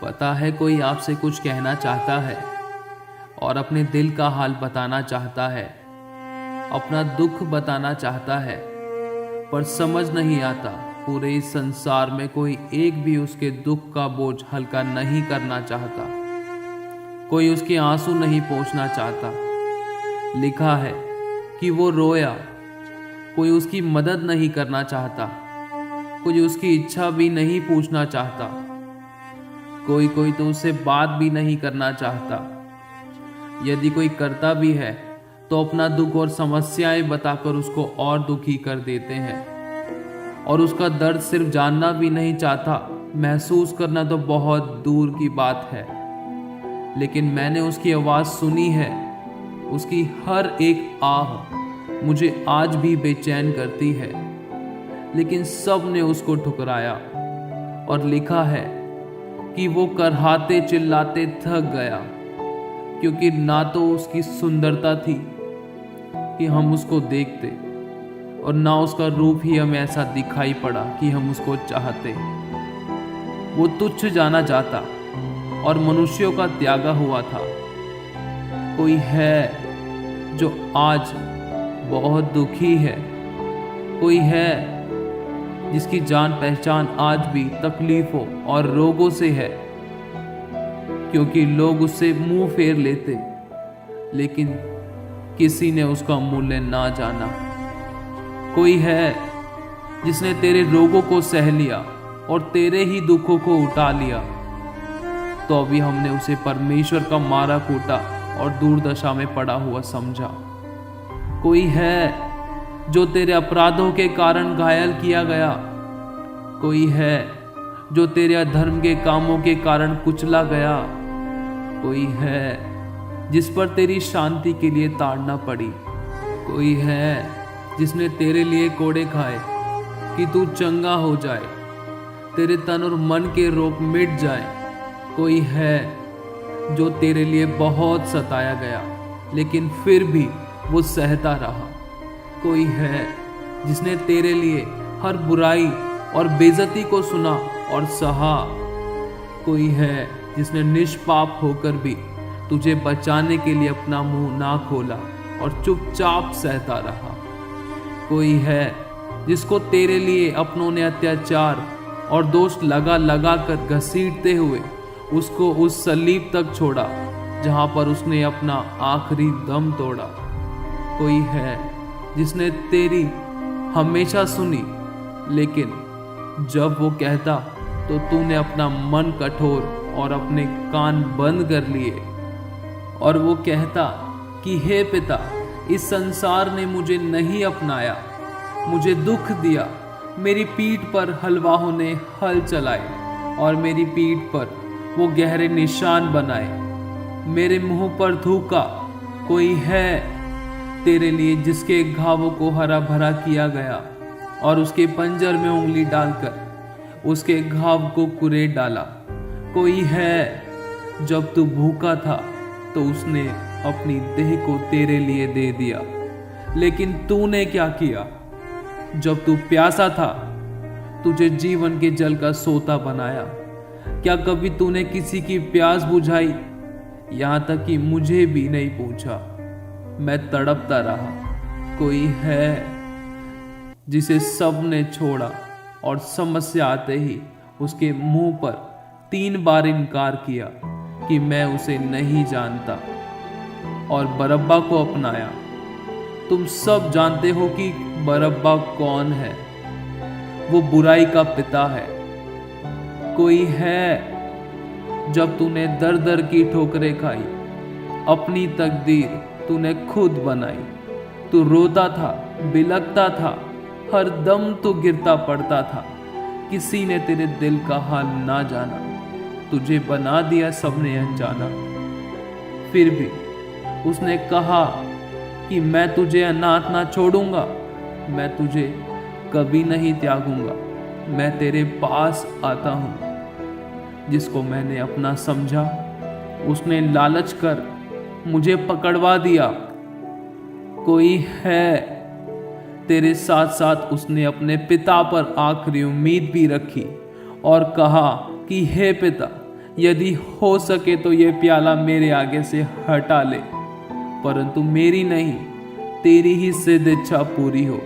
पता है कोई आपसे कुछ कहना चाहता है और अपने दिल का हाल बताना चाहता है, अपना दुख बताना चाहता है, पर समझ नहीं आता पूरे इस संसार में कोई एक भी उसके दुख का बोझ हल्का नहीं करना चाहता। कोई उसके आंसू नहीं पोंछना चाहता। लिखा है कि वो रोया, कोई उसकी मदद नहीं करना चाहता, कोई उसकी इच्छा भी नहीं पूछना चाहता, कोई तो उससे बात भी नहीं करना चाहता। यदि कोई करता भी है तो अपना दुख और समस्याएं बताकर उसको और दुखी कर देते हैं, और उसका दर्द सिर्फ जानना भी नहीं चाहता, महसूस करना तो बहुत दूर की बात है। लेकिन मैंने उसकी आवाज़ सुनी है, उसकी हर एक आह मुझे आज भी बेचैन करती है। लेकिन सब ने उसको ठुकराया और लिखा है कि वो करहाते चिल्लाते थक गया, क्योंकि ना तो उसकी सुंदरता थी कि हम उसको देखते, और ना उसका रूप ही हमें ऐसा दिखाई पड़ा कि हम उसको चाहते। वो तुच्छ जाना चाहता और मनुष्यों का त्यागा हुआ था। कोई है जो आज बहुत दुखी है, कोई है जिसकी जान पहचान आज भी तकलीफों और रोगों से है, क्योंकि लोग उससे मुंह फेर लेते, लेकिन किसी ने उसका मूल्य ना जाना। कोई है जिसने तेरे रोगों को सह लिया और तेरे ही दुखों को उठा लिया, तो अभी हमने उसे परमेश्वर का मारा कूटा और दुर्दशा में पड़ा हुआ समझा। कोई है जो तेरे अपराधों के कारण घायल किया गया, कोई है जो तेरे अधर्म के कामों के कारण कुचला गया, कोई है जिस पर तेरी शांति के लिए ताड़ना पड़ी, कोई है जिसने तेरे लिए कोड़े खाए कि तू चंगा हो जाए, तेरे तन और मन के रोग मिट जाए। कोई है जो तेरे लिए बहुत सताया गया, लेकिन फिर भी वो सहता रहा। कोई है जिसने तेरे लिए हर बुराई और बेइज्जती को सुना और सहा। कोई है जिसने निष्पाप होकर भी तुझे बचाने के लिए अपना मुंह ना खोला और चुपचाप सहता रहा। कोई है जिसको तेरे लिए अपनों ने अत्याचार और दोष लगा कर घसीटते हुए उसको उस सलीब तक छोड़ा जहां पर उसने अपना आखिरी दम तोड़ा। कोई है जिसने तेरी हमेशा सुनी, लेकिन जब वो कहता तो तूने अपना मन कठोर और अपने कान बंद कर लिए, और वो कहता कि हे पिता, इस संसार ने मुझे नहीं अपनाया, मुझे दुख दिया, मेरी पीठ पर हलवाहों ने हल चलाए और मेरी पीठ पर वो गहरे निशान बनाए, मेरे मुंह पर थूका। कोई है तेरे लिए जिसके घावों को हरा भरा किया गया और उसके पंजर में उंगली डालकर उसके घाव को कुरेद डाला। कोई है जब तू भूखा था तो उसने अपनी देह को तेरे लिए दे दिया, लेकिन तूने क्या किया? जब तू प्यासा था तुझे जीवन के जल का सोता बनाया। क्या कभी तूने किसी की प्यास बुझाई? यहाँ तक कि मुझे भी नहीं पूछा, मैं तड़पता रहा। कोई है जिसे सब ने छोड़ा और समस्या आते ही उसके मुंह पर 3 बार इनकार किया कि मैं उसे नहीं जानता, और बरअब्बा को अपनाया। तुम सब जानते हो कि बरअब्बा कौन है। वो बुराई का पिता है। कोई है जब तूने दर दर की ठोकरें खाई, अपनी तकदीर तूने खुद बनाई। तू रोता था, बिलखता था, हर दम तू गिरता पड़ता था। किसी ने तेरे दिल का हाल ना जाना, तुझे बना दिया सबने अनजाना। फिर भी उसने कहा कि मैं तुझे अनाथ ना छोड़ूंगा, मैं तुझे कभी नहीं त्यागूंगा, मैं तेरे पास आता हूँ। जिसको मैंने अपना समझा उसने लालच कर मुझे पकड़वा दिया। कोई है तेरे साथ साथ उसने अपने पिता पर आखिरी उम्मीद भी रखी और कहा कि हे पिता, यदि हो सके तो ये प्याला मेरे आगे से हटा ले, परंतु मेरी नहीं, तेरी ही सिद्ध इच्छा पूरी हो।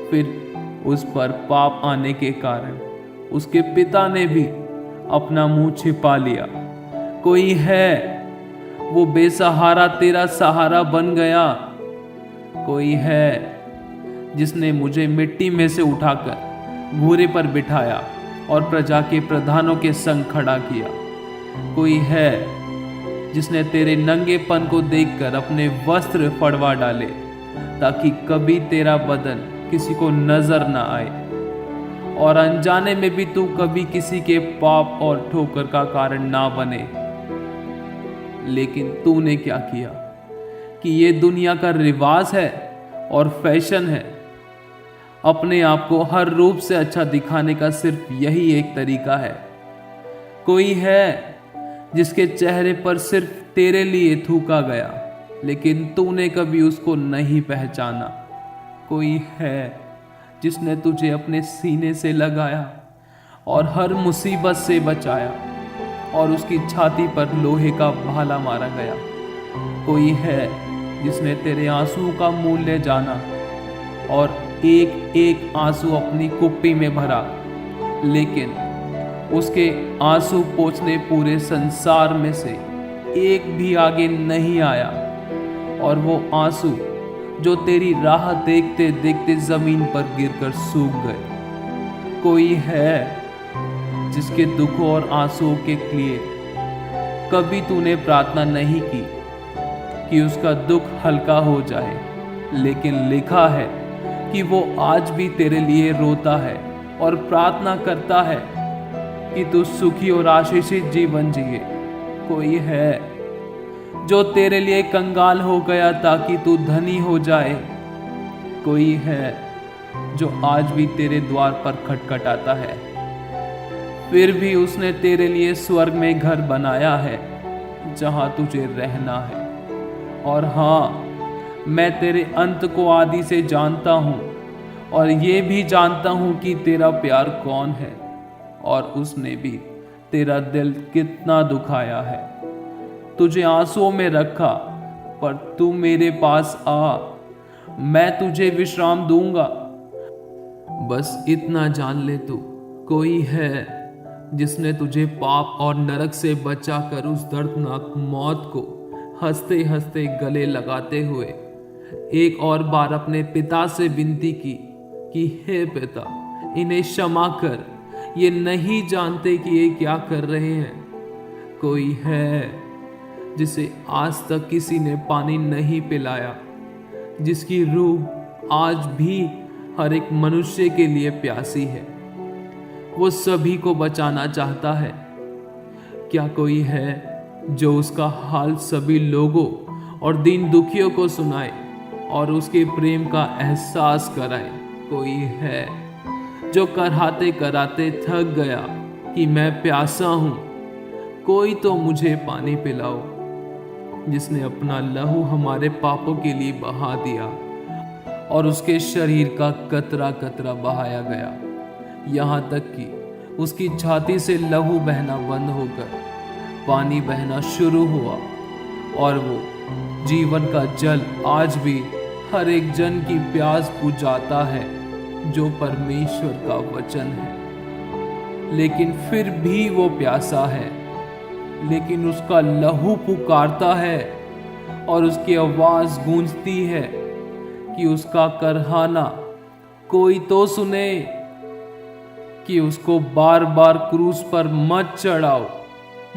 फिर उस पर पाप आने के कारण उसके पिता ने भी अपना मुंह छिपा लिया। कोई है, वो बेसहारा तेरा सहारा बन गया। कोई है जिसने मुझे मिट्टी में से उठाकर घोड़े पर बिठाया और प्रजा के प्रधानों के संग खड़ा किया। कोई है जिसने तेरे नंगेपन को देखकर अपने वस्त्र फड़वा डाले, ताकि कभी तेरा बदन किसी को नजर ना आए और अनजाने में भी तू कभी किसी के पाप और ठोकर का कारण ना बने। लेकिन तूने क्या किया कि ये दुनिया का रिवाज है और फैशन है। अपने आप को हर रूप से अच्छा दिखाने का सिर्फ यही एक तरीका है। कोई है जिसके चेहरे पर सिर्फ तेरे लिए थूका गया, लेकिन तूने कभी उसको नहीं पहचाना। कोई है जिसने तुझे अपने सीने से लगाया और हर मुसीबत से बचाया और उसकी छाती पर लोहे का भाला मारा गया। कोई है जिसने तेरे आंसुओं का मूल्य जाना और एक एक आंसू अपनी कुप्पी में भरा, लेकिन उसके आंसू पोंछने पूरे संसार में से एक भी आगे नहीं आया और वो आंसू जो तेरी राह देखते देखते जमीन पर गिरकर सूख गए। कोई है जिसके दुखों और आंसुओं के लिए कभी तूने प्रार्थना नहीं की कि उसका दुख हल्का हो जाए, लेकिन लिखा है कि वो आज भी तेरे लिए रोता है और प्रार्थना करता है कि तू सुखी और आशीषित जीवन जिए। कोई है जो तेरे लिए कंगाल हो गया ताकि तू धनी हो जाए। कोई है जो आज भी तेरे द्वार पर खटखटाता है, फिर भी उसने तेरे लिए स्वर्ग में घर बनाया है जहां तुझे रहना है। और हाँ, मैं तेरे अंत को आदि से जानता हूं और ये भी जानता हूं कि तेरा प्यार कौन है और उसने भी तेरा दिल कितना दुखाया है। तुझे आंसुओं में रखा, पर तू मेरे पास आ, मैं तुझे विश्राम दूंगा। बस इतना जान ले तू, कोई है जिसने तुझे पाप और नरक से बचाकर उस दर्दनाक मौत को हंसते हंसते गले लगाते हुए एक और बार अपने पिता से विनती की कि हे पिता, इन्हें क्षमा कर, ये नहीं जानते कि ये क्या कर रहे हैं। कोई है जिसे आज तक किसी ने पानी नहीं पिलाया, जिसकी रूह आज भी हर एक मनुष्य के लिए प्यासी है। वो सभी को बचाना चाहता है। क्या कोई है जो उसका हाल सभी लोगों और दीन दुखियों को सुनाए और उसके प्रेम का एहसास कराए? कोई है जो कराते कराते थक गया कि मैं प्यासा हूं, कोई तो मुझे पानी पिलाओ। जिसने अपना लहू हमारे पापों के लिए बहा दिया और उसके शरीर का कतरा कतरा बहाया गया, यहाँ तक कि उसकी छाती से लहू बहना बंद होकर पानी बहना शुरू हुआ और वो जीवन का जल आज भी हर एक जन की प्यास बुझाता है जो परमेश्वर का वचन है। लेकिन फिर भी वो प्यासा है, लेकिन उसका लहू पुकारता है और उसकी आवाज गूंजती है कि उसका करहाना कोई तो सुने, कि उसको बार बार क्रूस पर मत चढ़ाओ।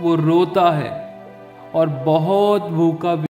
वो रोता है और बहुत भूखा भी